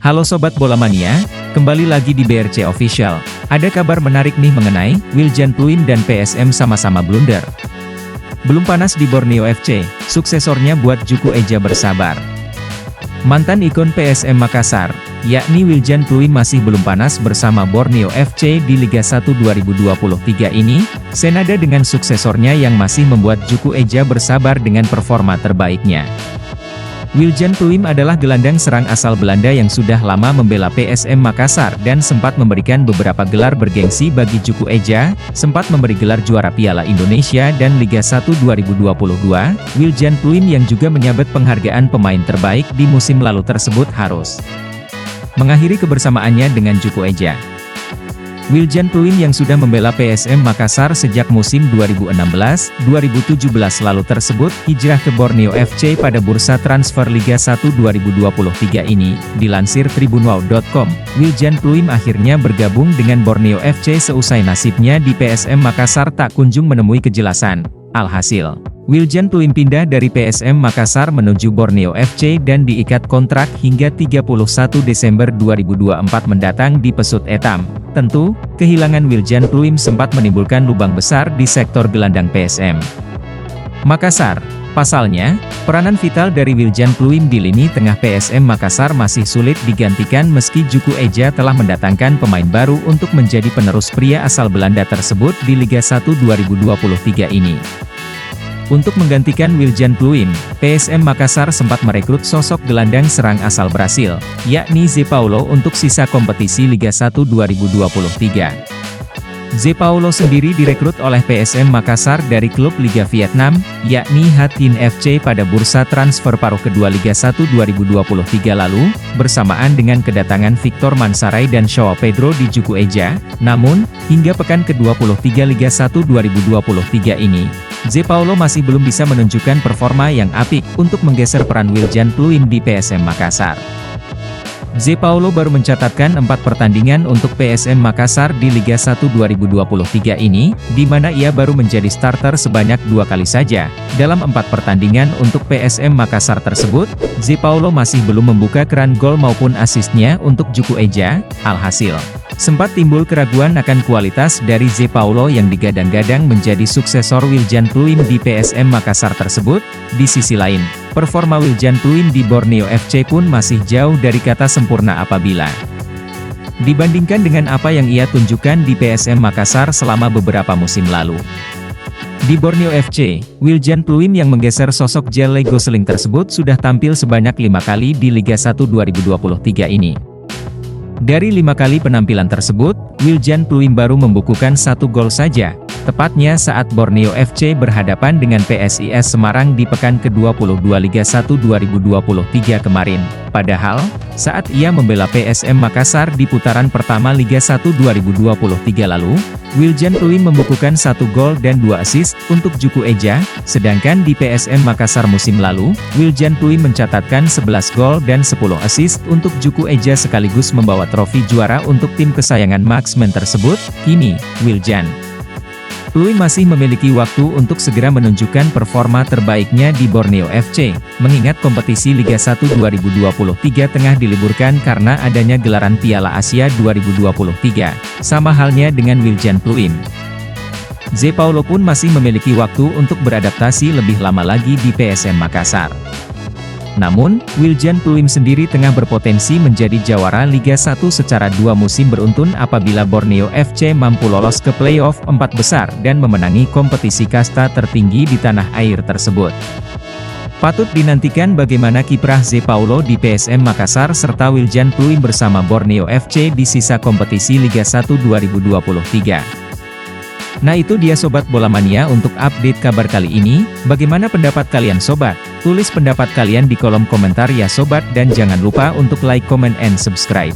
Halo Sobat Bola Mania, kembali lagi di BRC Official. Ada kabar menarik nih mengenai Wiljan Pluim dan PSM sama-sama blunder. Belum panas di Borneo FC, suksesornya buat Juku Eja bersabar. Mantan ikon PSM Makassar, yakni Wiljan Pluim masih belum panas bersama Borneo FC di Liga 1 2023 ini, senada dengan suksesornya yang masih membuat Juku Eja bersabar dengan performa terbaiknya. Wiljan Pluim adalah gelandang serang asal Belanda yang sudah lama membela PSM Makassar dan sempat memberikan beberapa gelar bergengsi bagi Juku Eja, sempat memberi gelar juara Piala Indonesia dan Liga 1 2022. Wiljan Pluim yang juga menyabet penghargaan pemain terbaik di musim lalu tersebut harus mengakhiri kebersamaannya dengan Juku Eja. Wiljan Pluim yang sudah membela PSM Makassar sejak musim 2016-2017 lalu tersebut hijrah ke Borneo FC pada bursa transfer Liga 1 2023 ini. Dilansir tribunwow.com, Wiljan Pluim akhirnya bergabung dengan Borneo FC seusai nasibnya di PSM Makassar tak kunjung menemui kejelasan. Alhasil, Wiljan Pluim pindah dari PSM Makassar menuju Borneo FC dan diikat kontrak hingga 31 Desember 2024 mendatang di Pesut Etam. Tentu, kehilangan Wiljan Pluim sempat menimbulkan lubang besar di sektor gelandang PSM Makassar. Pasalnya, peranan vital dari Wiljan Pluim di lini tengah PSM Makassar masih sulit digantikan meski Juku Eja telah mendatangkan pemain baru untuk menjadi penerus pria asal Belanda tersebut di Liga 1 2023 ini. Untuk menggantikan Wiljan Pluim, PSM Makassar sempat merekrut sosok gelandang serang asal Brasil, yakni Zé Paulo untuk sisa kompetisi Liga 1 2023. Zé Paulo sendiri direkrut oleh PSM Makassar dari klub Liga Vietnam, yakni Ha Tinh FC pada bursa transfer paruh kedua Liga 1 2023 lalu, bersamaan dengan kedatangan Victor Mansaray dan João Pedro di Juku Eja. Namun, hingga pekan ke-23 Liga 1 2023 ini, Zé Paulo masih belum bisa menunjukkan performa yang apik untuk menggeser peran Wiljan Pluim di PSM Makassar. Zé Paulo baru mencatatkan 4 pertandingan untuk PSM Makassar di Liga 1 2023 ini, di mana ia baru menjadi starter sebanyak 2 kali saja. Dalam 4 pertandingan untuk PSM Makassar tersebut, Zé Paulo masih belum membuka keran gol maupun asisnya untuk Juku Eja. Alhasil, sempat timbul keraguan akan kualitas dari Zé Paulo yang digadang-gadang menjadi suksesor Wiljan Pluim di PSM Makassar tersebut. Di sisi lain, performa Wiljan Pluim di Borneo FC pun masih jauh dari kata sempurna apabila dibandingkan dengan apa yang ia tunjukkan di PSM Makassar selama beberapa musim lalu. Di Borneo FC, Wiljan Pluim yang menggeser sosok Jelle Gosling tersebut sudah tampil sebanyak 5 kali di Liga 1 2023 ini. Dari 5 kali penampilan tersebut, Wiljan Pluim baru membukukan 1 gol saja, tepatnya saat Borneo FC berhadapan dengan PSIS Semarang di pekan ke-22 Liga 1 2023 kemarin. Padahal, saat ia membela PSM Makassar di putaran pertama Liga 1 2023 lalu, Wiljan Pluim membukukan 1 gol dan 2 assist untuk Juku Eja, sedangkan di PSM Makassar musim lalu, Wiljan Pluim mencatatkan 11 gol dan 10 assist untuk Juku Eja sekaligus membawa trofi juara untuk tim kesayangan Marksman tersebut. Kini, Wiljan Pluim masih memiliki waktu untuk segera menunjukkan performa terbaiknya di Borneo FC, mengingat kompetisi Liga 1 2023 tengah diliburkan karena adanya gelaran Piala Asia 2023, sama halnya dengan Wiljan Pluim. Zé Paulo pun masih memiliki waktu untuk beradaptasi lebih lama lagi di PSM Makassar. Namun, Wiljan Pluim sendiri tengah berpotensi menjadi jawara Liga 1 secara 2 musim beruntun apabila Borneo FC mampu lolos ke playoff 4 besar dan memenangi kompetisi kasta tertinggi di tanah air tersebut. Patut dinantikan bagaimana kiprah Zé Paulo di PSM Makassar serta Wiljan Pluim bersama Borneo FC di sisa kompetisi Liga 1 2023. Nah itu dia Sobat Bola Mania untuk update kabar kali ini. Bagaimana pendapat kalian Sobat? Tulis pendapat kalian di kolom komentar ya Sobat dan jangan lupa untuk like, comment, and subscribe.